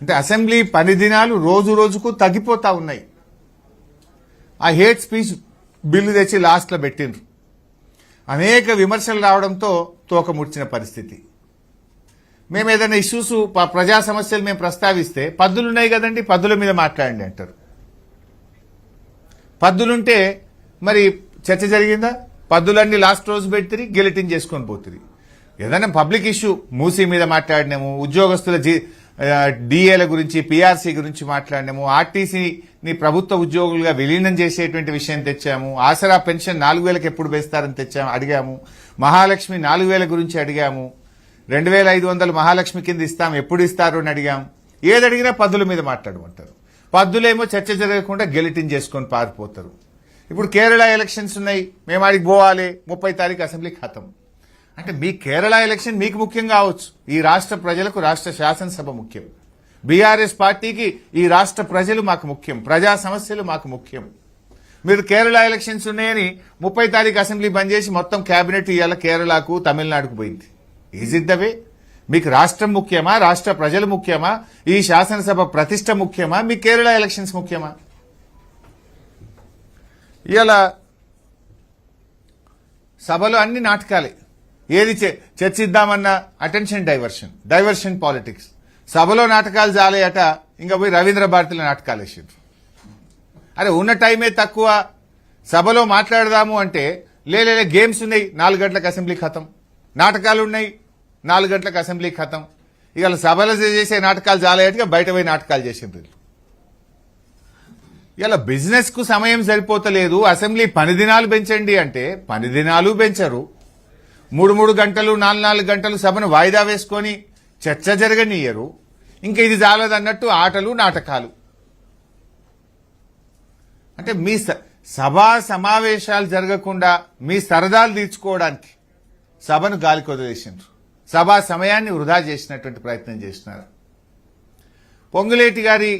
అంటే అసెంబ్లీ పని దినాలు రోజు రోజుకు తగ్గిపోతా ఉన్నాయి. ఆ హేట్ స్పీచ్ బిల్లు తెచ్చి లాస్ట్లో పెట్టిండ్రు. అనేక విమర్శలు రావడంతో తోక ముడిచిన పరిస్థితి. మేము ఏదైనా ఇష్యూస్ ప్రజా సమస్యలు మేము ప్రస్తావిస్తే పద్దులున్నాయి కదండి, పద్దుల మీద మాట్లాడండి అంటారు. పద్దులుంటే మరి చర్చ జరిగిందా? పద్దులన్నీ లాస్ట్ రోజు పెట్టి గెలిటిన్ చేసుకొని పోతుంది. ఏదైనా పబ్లిక్ ఇష్యూ మూసీ మీద మాట్లాడినాము, ఉద్యోగస్తుల డిఏల గురించి, పిఆర్సీ గురించి మాట్లాడినాము, ఆర్టీసీని ప్రభుత్వ ఉద్యోగులుగా విలీనం చేసేటువంటి విషయం తెచ్చాము, ఆసరా పెన్షన్ 4,000కి ఎప్పుడు వేస్తారని అడిగాము, మహాలక్ష్మి 4,000 గురించి అడిగాము, 2,500 మహాలక్ష్మి కింద ఇస్తాం ఎప్పుడు ఇస్తారు అని అడిగాము. ఏది అడిగినా పద్దుల మీద మాట్లాడమంటారు. పద్దులేమో చర్చ జరగకుండా గెలిటిన్ చేసుకొని పారిపోతారు. ఇప్పుడు కేరళ ఎలక్షన్స్ ఉన్నాయి, మేము ఆడికి పోవాలి, 30 తారీఖు అసెంబ్లీ ఖతం. అంటే మీ కేరళ ఎలక్షన్ మీకు ముఖ్యం కావచ్చు, ఈ రాష్ట్ర ప్రజలకు రాష్ట్ర శాసనసభ ముఖ్యం. బీఆర్ఎస్ పార్టీకి ఈ రాష్ట్ర ప్రజలు మాకు ముఖ్యం, ప్రజా సమస్యలు మాకు ముఖ్యం. మీరు కేరళ ఎలక్షన్స్ ఉన్నాయని 30 తారీఖు అసెంబ్లీ బంద్ చేసి మొత్తం కేబినెట్ ఇవాళ కేరళకు, తమిళనాడుకు పోయింది. Is it the way? మీకు రాష్ట్రం ముఖ్యమా, రాష్ట్ర ప్రజలు ముఖ్యమా, ఈ శాసనసభ ప్రతిష్ట ముఖ్యమా, మీ కేరళ ఎలక్షన్స్ ముఖ్యమా? ఇలా సభలో అన్ని నాటకాలే. ఏది చర్చిద్దామన్నా అటెన్షన్ డైవర్షన్ పాలిటిక్స్. సభలో నాటకాలు జాలేయట, ఇంకా పోయి రవీంద్ర భారతిలో నాటకాలు వేసిండ్రు. అరే ఉన్న టైమే తక్కువ, సభలో మాట్లాడదాము అంటే లే గేమ్స్ ఉన్నాయి 4 గంటలకు అసెంబ్లీ ఖతం, నాటకాలు ఉన్నాయి 4 గంటలకు అసెంబ్లీ ఖతం. ఇవాళ సభలో చేసే నాటకాలు జాలేయటగా బయట పోయి నాటకాలు చేసిండ్రు. ఇలా బిజినెస్ కు సమయం సరిపోతలేదు, అసెంబ్లీ పని దినాలు పెంచండి అంటే పని దినాలు పెంచరు. 3 గంటలు 4 గంటలు సభను వాయిదా వేసుకొని చర్చ జరగనియ్యరు. ఇంకా ఇది చాలదన్నట్టు ఆటలు నాటకాలు. అంటే మీ సభా సమావేశాలు జరగకుండా మీ సరదాలు తీర్చుకోవడానికి సభను గాలికి వదిలేసిండ్రు. సభా సమయాన్ని వృధా చేసినటువంటి ప్రయత్నం చేస్తున్నారు. పొంగులేటి గారి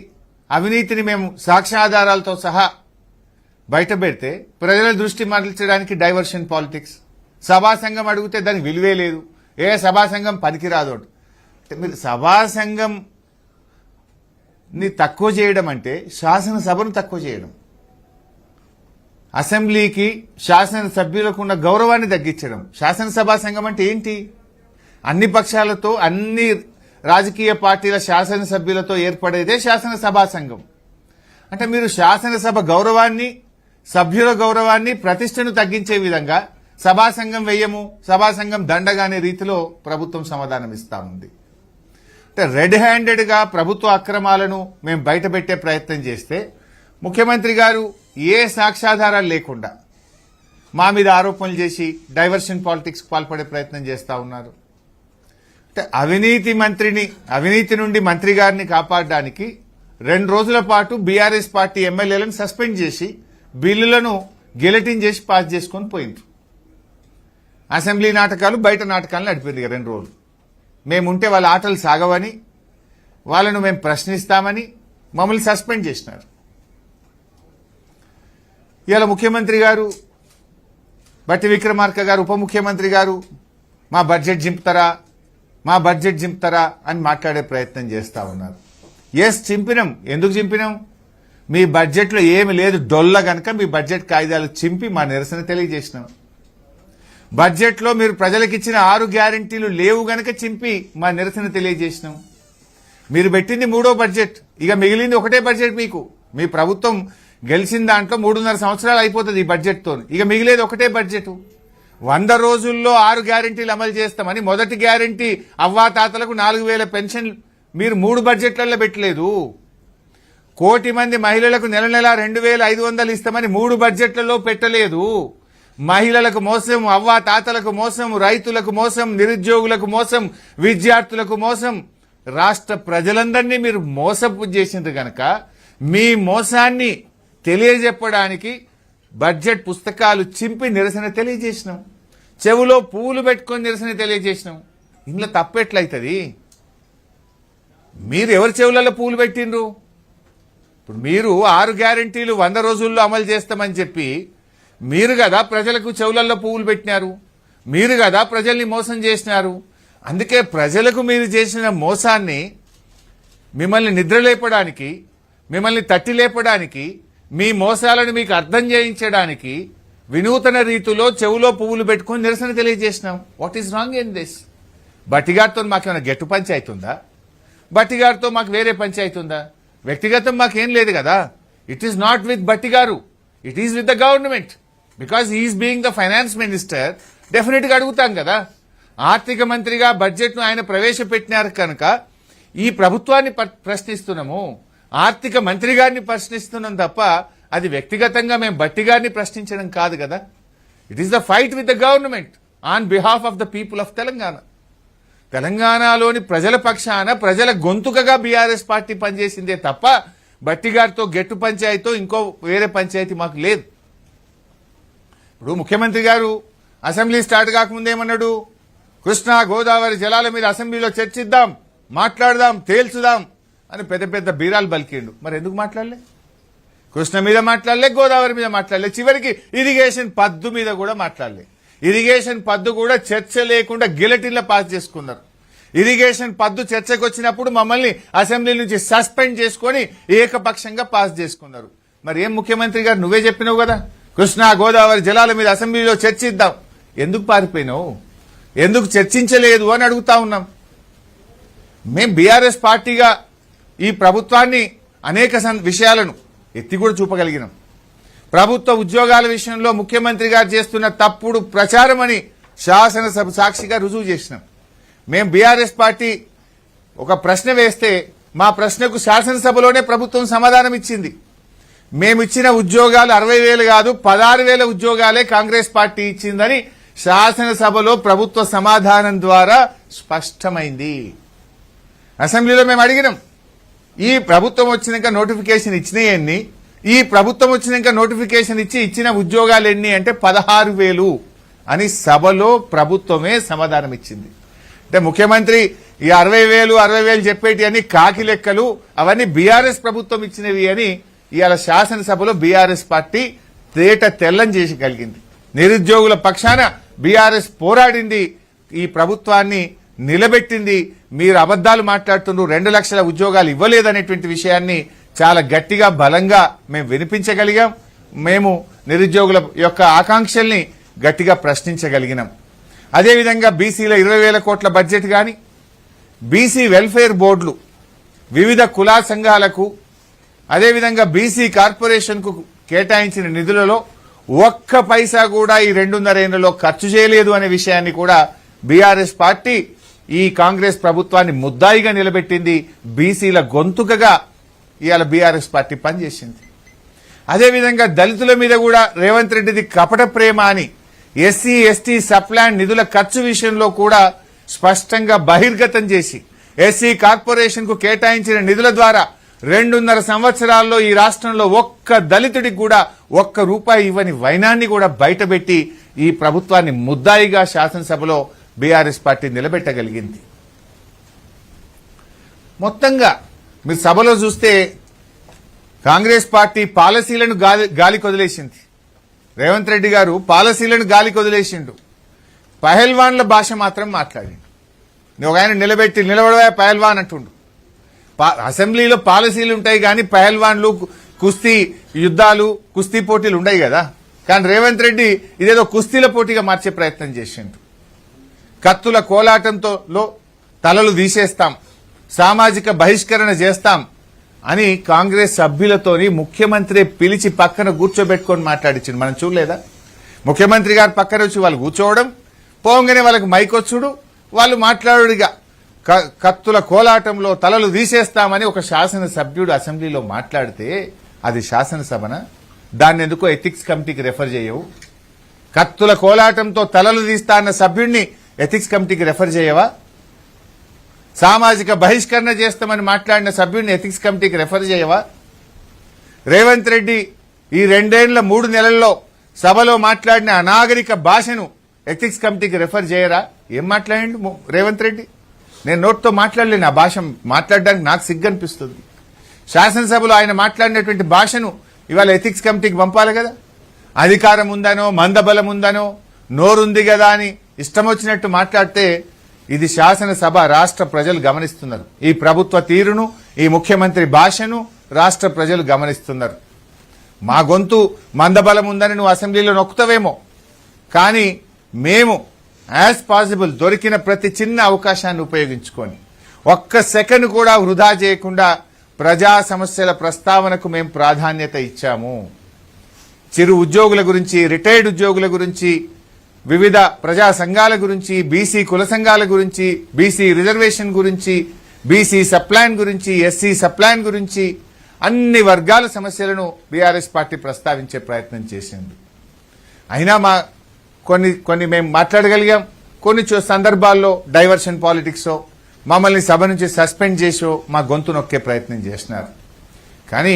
అవినీతిని మేము సాక్ష్యాధారాలతో సహా బయట పెడితే ప్రజల దృష్టి మరల్చడానికి డైవర్షన్ పాలిటిక్స్. సభా సంఘం అడిగితే దానికి విలువే లేదు, ఏ సభా సంఘం పనికిరాదు. అంటే మీరు సభా సంఘంని తక్కువ చేయడం అంటే శాసనసభను తక్కువ చేయడం, అసెంబ్లీకి శాసనసభ్యులకు ఉన్న గౌరవాన్ని తగ్గించడం. శాసనసభా సంఘం అంటే ఏంటి? అన్ని పక్షాలతో, అన్ని రాజకీయ పార్టీల శాసనసభ్యులతో ఏర్పడేదే శాసనసభా సంఘం. అంటే మీరు శాసనసభ గౌరవాన్ని, సభ్యుల గౌరవాన్ని, ప్రతిష్టను తగ్గించే విధంగా సభా సంఘం వెయ్యము, సభా సంఘం దండగా అనే రీతిలో ప్రభుత్వం సమాధానం ఇస్తా ఉంది. అంటే రెడ్ హ్యాండెడ్ గా ప్రభుత్వ అక్రమాలను మేము బయట పెట్టే ప్రయత్నం చేస్తే ముఖ్యమంత్రి గారు ఏ సాక్ష్యాధారాలు లేకుండా మా మీద ఆరోపణలు చేసి డైవర్షన్ పాలిటిక్స్ పాల్పడే ప్రయత్నం చేస్తా ఉన్నారు. అంటే అవినీతి నుండి మంత్రి గారిని కాపాడడానికి 2 రోజుల పాటు బీఆర్ఎస్ పార్టీ ఎమ్మెల్యేలను సస్పెండ్ చేసి బిల్లులను గెలిటిన్ చేసి పాస్ చేసుకొని పోయిండ్రు. అసెంబ్లీ నాటకాలు, బయట నాటకాలను నడిపింది 2 రోజులు. మేముంటే వాళ్ళ ఆటలు సాగవని, వాళ్ళను మేము ప్రశ్నిస్తామని మమ్మల్ని సస్పెండ్ చేసినారు. ఇవాళ ముఖ్యమంత్రి గారు, బట్టి విక్రమార్క గారు, ఉప ముఖ్యమంత్రి గారు మా బడ్జెట్ చింపుతారా అని మాట్లాడే ప్రయత్నం చేస్తా ఉన్నారు. ఎస్, చింపినాం. ఎందుకు చింపినాం? మీ బడ్జెట్లో ఏమి లేదు డొల్ల గనక మీ బడ్జెట్ కాయిదాలు చింపి మా నిరసన తెలియజేసినాం. బడ్జెట్లో మీరు ప్రజలకు ఇచ్చిన 6 గ్యారంటీలు లేవు గనక చింపి మా నిరసన తెలియజేసినాం. మీరు పెట్టింది 3వ బడ్జెట్, ఇక మిగిలింది ఒకటే బడ్జెట్. మీ ప్రభుత్వం గెలిచిన దాంట్లో 3.5 సంవత్సరాలు అయిపోతుంది ఈ బడ్జెట్తో. ఇక మిగిలేది ఒకటే బడ్జెట్. 100 రోజుల్లో 6 గ్యారంటీలు అమలు చేస్తామని మొదటి గ్యారంటీ అవ్వాతాతలకు 4,000 పెన్షన్ మీరు 3 బడ్జెట్లలో పెట్టలేదు. 1 కోటి మంది మహిళలకు నెల 2,500 ఇస్తామని 3 బడ్జెట్లలో పెట్టలేదు. మహిళలకు మోసం, అవ్వాతాతలకు మోసం, రైతులకు మోసం, నిరుద్యోగులకు మోసం, విద్యార్థులకు మోసం, రాష్ట్ర ప్రజలందరినీ మీరు మోసపు చేసిండ్రు గనక మీ మోసాన్ని తెలియజెప్పడానికి బడ్జెట్ పుస్తకాలు చింపి నిరసన తెలియజేసినాం. చెవులో పువ్వులు పెట్టుకొని నిరసన తెలియజేసినాం. ఇంట్లో తప్పెట్లయితుంది? మీరు ఎవరి చెవులలో పువ్వులు పెట్టిండ్రు? ఇప్పుడు మీరు 6 గ్యారంటీలు 100 రోజుల్లో అమలు చేస్తామని చెప్పి మీరు కదా ప్రజలకు చెవులలో పువ్వులు పెట్టినారు, మీరు కదా ప్రజల్ని మోసం చేసినారు. అందుకే ప్రజలకు మీరు చేసిన మోసాన్ని మిమ్మల్ని నిద్రలేపడానికి, మిమ్మల్ని తట్టి లేపడానికి, మీ మోసాలను మీకు అర్థం చేయించడానికి వినూతన రీతిలో చెవులో పువ్వులు పెట్టుకొని నిరసన తెలియజేసినాం. What is wrong in this? బట్టిగారితో మాకేమైనా గెట్టు పంచాయతీ ఉందా? బట్టిగారితో మాకు వేరే పంచాయతీ ఉందా? వ్యక్తిగతం మాకేం లేదు కదా. It is not with Bhatti garu, it is with the government. Because he is being the finance minister, definite గా అడుగుతాం కదా. ఆర్థిక మంత్రిగా బడ్జెట్ ను ఆయన ప్రవేశపెట్టినారు కనుక ఈ ప్రభుత్వాన్ని ప్రశ్నిస్తున్నాము, ఆర్థిక మంత్రి గారిని ప్రశ్నిస్తున్నాం తప్ప అది వ్యక్తిగతంగా మేము బట్టి గారిని ప్రశ్నించడం కాదు కదా. It is the fight with the government on behalf of the people of Telangana. తెలంగాణలోని ప్రజల పక్షాన, ప్రజల గొంతుకగా బీఆర్ఎస్ పార్టీ పనిచేసిందే తప్ప బట్టి గారితో గెట్టు పంచాయతీతో ఇంకో వేరే పంచాయతీ మాకు లేదు. ఇప్పుడు ముఖ్యమంత్రి గారు అసెంబ్లీ స్టార్ట్ కాకముందు ఏమన్నాడు? కృష్ణా గోదావరి జలాల మీద అసెంబ్లీలో చర్చిద్దాం, మాట్లాడదాం, తేల్చుదాం అని పెద్ద పెద్ద బీరాలు బలికిండు. మరి ఎందుకు మాట్లాడలే? కృష్ణ మీద మాట్లాడలే, గోదావరి మీద మాట్లాడలే, చివరికి ఇరిగేషన్ పద్దు మీద కూడా మాట్లాడలే. ఇరిగేషన్ పద్దు కూడా చర్చ లేకుండా గిలటిన్లో పాస్ చేసుకున్నారు. ఇరిగేషన్ పద్దు చర్చకు వచ్చినప్పుడు మమ్మల్ని అసెంబ్లీ నుంచి సస్పెండ్ చేసుకుని ఏకపక్షంగా పాస్ చేసుకున్నారు. మరి ఏం ముఖ్యమంత్రి గారు, నువ్వే చెప్పినావు కదా కృష్ణా గోదావరి జలాల మీద అసెంబ్లీలో చర్చిద్దాం, ఎందుకు పారిపోయినావు? ఎందుకు చర్చించలేదు అని అడుగుతా ఉన్నాం. మేం బీఆర్ఎస్ పార్టీగా ఈ ప్రభుత్వాన్ని అనేక విషయాలను ఎత్తి కూడా చూపగలిగినాం. ప్రభుత్వ ఉద్యోగాల విషయంలో ముఖ్యమంత్రి గారు చేస్తున్న తప్పుడు ప్రచారం అని శాసనసభ సాక్షిగా రుజువు చేసినాం. మేం బీఆర్ఎస్ పార్టీ ఒక ప్రశ్న వేస్తే మా ప్రశ్నకు శాసనసభలోనే ప్రభుత్వం సమాధానం ఇచ్చింది. మేమిచ్చిన ఉద్యోగాలు 60,000 కాదు 16,000 ఉద్యోగాలే కాంగ్రెస్ పార్టీ ఇచ్చిందని శాసనసభలో ప్రభుత్వ సమాధానం ద్వారా స్పష్టమైంది. అసెంబ్లీలో మేము అడిగినాం, ఈ ప్రభుత్వం వచ్చినాక నోటిఫికేషన్ ఇచ్చినాయి ఎన్ని, ఈ ప్రభుత్వం వచ్చినాక నోటిఫికేషన్ ఇచ్చిన ఉద్యోగాలు ఎన్ని అంటే 16,000 అని సభలో ప్రభుత్వమే సమాధానం ఇచ్చింది. అంటే ముఖ్యమంత్రి ఈ 60,000 చెప్పేటి అన్ని కాకి లెక్కలు, అవన్నీ బీఆర్ఎస్ ప్రభుత్వం ఇచ్చినవి అని ఇవాళ శాసనసభలో బీఆర్ఎస్ పార్టీ తేట తెల్లం చేసగలిగింది. నిరుద్యోగుల పక్షాన బీఆర్ఎస్ పోరాడింది, ఈ ప్రభుత్వాన్ని నిలబెట్టింది. మీరు అబద్దాలు మాట్లాడుతున్నారు, 2 లక్షల ఉద్యోగాలు ఇవ్వలేదనేటువంటి విషయాన్ని చాలా గట్టిగా బలంగా మేము వినిపించగలిగాం. మేము నిరుద్యోగుల యొక్క ఆకాంక్షల్ని గట్టిగా ప్రశ్నించగలిగినాం. అదేవిధంగా బీసీల 20,000 కోట్ల బడ్జెట్ కానీ, బీసీ వెల్ఫేర్ బోర్డులు వివిధ కులా సంఘాలకు, అదేవిధంగా బీసీ కార్పొరేషన్కు కేటాయించిన నిధులలో ఒక్క పైసా కూడా ఈ 2.5 ఏళ్లలో ఖర్చు చేయలేదు అనే విషయాన్ని కూడా బీఆర్ఎస్ పార్టీ ఈ కాంగ్రెస్ ప్రభుత్వాన్ని ముద్దాయిగా నిలబెట్టింది. బీసీల గొంతుకగా ఇవాళ బీఆర్ఎస్ పార్టీ పనిచేసింది. అదేవిధంగా దళితుల మీద కూడా రేవంత్ రెడ్డిది కపట ప్రేమ అని ఎస్సీ ఎస్టీ సప్లాన్ నిధుల ఖర్చు విషయంలో కూడా స్పష్టంగా బహిర్గతం చేసి ఎస్సీ కార్పొరేషన్ కు కేటాయించిన నిధుల ద్వారా 2.5 సంవత్సరాల్లో ఈ రాష్ట్రంలో ఒక్క దళితుడికి కూడా ₹1 ఇవ్వని వైనాన్ని కూడా బయటపెట్టి ఈ ప్రభుత్వాన్ని ముద్దాయిగా శాసనసభలో బీఆర్ఎస్ పార్టీ నిలబెట్టగలిగింది. మొత్తంగా మీరు సభలో చూస్తే కాంగ్రెస్ పార్టీ పాలసీలను గాలికి వదిలేసింది. రేవంత్ రెడ్డి గారు పాలసీలను గాలికి వదిలేసిండు. పహల్వాన్ల భాష మాత్రం మాట్లాడిండు. ఒక ఆయన నిలబడవా పహల్వాన్ అంటుండు. అసెంబ్లీలో పాలసీలు ఉంటాయి కానీ పహల్వాన్లు, కుస్తీ యుద్ధాలు, కుస్తీ పోటీలు ఉండయి కదా. కానీ రేవంత్ రెడ్డి ఇదేదో కుస్తీల పోటీగా మార్చే ప్రయత్నం చేసిండు. కత్తుల కోలాటంతో తలలు తీసేస్తాం, సామాజిక బహిష్కరణ చేస్తాం అని కాంగ్రెస్ సభ్యులతోని ముఖ్యమంత్రి పిలిచి పక్కన కూర్చోబెట్టుకొని మాట్లాడించిండు. మనం చూడలేదా? ముఖ్యమంత్రి గారు పక్కన వచ్చి వాళ్ళు కూర్చోవడం, పోగానే వాళ్ళకి మైకొచ్చుడు, వాళ్ళు మాట్లాడుడిగా కత్తుల కోలాటంలో తలలు తీసేస్తామని ఒక శాసనసభ్యుడు అసెంబ్లీలో మాట్లాడితే అది శాసనసభన? దాన్ని ఎందుకో ఎథిక్స్ కమిటీకి రెఫర్ చేయవు? కత్తుల కోలాటంతో తలలు తీస్తా అన్న సభ్యుడిని ఎథిక్స్ కమిటీకి రెఫర్ చేయవా? సామాజిక బహిష్కరణ చేస్తామని మాట్లాడిన సభ్యుడిని ఎథిక్స్ కమిటీకి రెఫర్ చేయవా? రేవంత్ రెడ్డి ఈ 2 నెలల్లో సభలో మాట్లాడిన అనాగరిక భాషను ఎథిక్స్ కమిటీకి రెఫర్ చేయరా? ఏం మాట్లాడిండు రేవంత్ రెడ్డి? నేను నోట్తో మాట్లాడలేను, ఆ భాష మాట్లాడడానికి నాకు సిగ్గు అనిపిస్తుంది. శాసనసభలో ఆయన మాట్లాడినటువంటి భాషను ఇవాళ ఎథిక్స్ కమిటీకి పంపాలి కదా. అధికారం ఉందనో, మందబలం ఉందనో, నోరుంది కదా అని ఇష్టం వచ్చినట్టు మాట్లాడితే ఇది శాసనసభ, రాష్ట్ర ప్రజలు గమనిస్తున్నారు. ఈ ప్రభుత్వ తీరును, ఈ ముఖ్యమంత్రి భాషను రాష్ట్ర ప్రజలు గమనిస్తున్నారు. మా గొంతు మందబలం ఉందని నువ్వు అసెంబ్లీలో నొక్కుతావేమో, కానీ మేము యాజ్ పాసిబుల్ దొరికిన ప్రతి చిన్న అవకాశాన్ని ఉపయోగించుకొని ఒక్క సెకండ్ కూడా వృధా చేయకుండా ప్రజా సమస్యల ప్రస్తావనకు మేము ప్రాధాన్యత ఇచ్చాము. చిరు ఉద్యోగుల గురించి, రిటైర్డ్ ఉద్యోగుల గురించి, వివిధ ప్రజా సంఘాల గురించి, బీసీ కుల సంఘాల గురించి, బీసీ రిజర్వేషన్ గురించి, బీసీ సప్లాన్ గురించి, ఎస్సీ సప్లాన్ గురించి అన్ని వర్గాల సమస్యలను బీఆర్ఎస్ పార్టీ ప్రస్తావించే ప్రయత్నం చేసింది. అయినా కొన్ని మేము మాట్లాడగలిగాం. కొన్ని సందర్భాల్లో డైవర్షన్ పాలిటిక్స్ మమ్మల్ని సభ నుంచి సస్పెండ్ చేసో మా గొంతు నొక్కే ప్రయత్నం చేసినారు. కానీ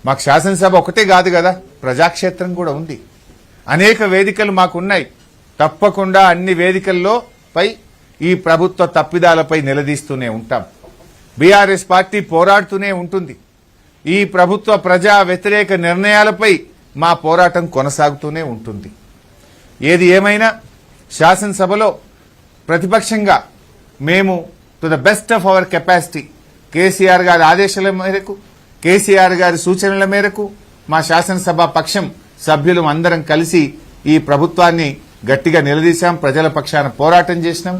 మాకు శాసనసభ ఒకటే కాదు కదా, ప్రజాక్షేత్రం కూడా ఉంది. అనేక వేదికలు మాకున్నాయి. తప్పకుండా అన్ని వేదికల్లో పై ఈ ప్రభుత్వ తప్పిదాలపై నిలదీస్తూనే ఉంటాం. బీఆర్ఎస్ పార్టీ పోరాడుతూనే ఉంటుంది. ఈ ప్రభుత్వ ప్రజా వ్యతిరేక నిర్ణయాలపై మా పోరాటం కొనసాగుతూనే ఉంటుంది. ఏది ఏమైనా శాసనసభలో ప్రతిపక్షంగా మేము to the best of our capacity KCR గారి ఆదేశాల మేరకు, కేసీఆర్ గారి సూచనల మేరకు మా శాసనసభ పక్షం సభ్యులు అందరం కలిసి ఈ ప్రభుత్వాన్ని గట్టిగా నిలదీశాం. ప్రజల పక్షాన పోరాటం చేసినాం.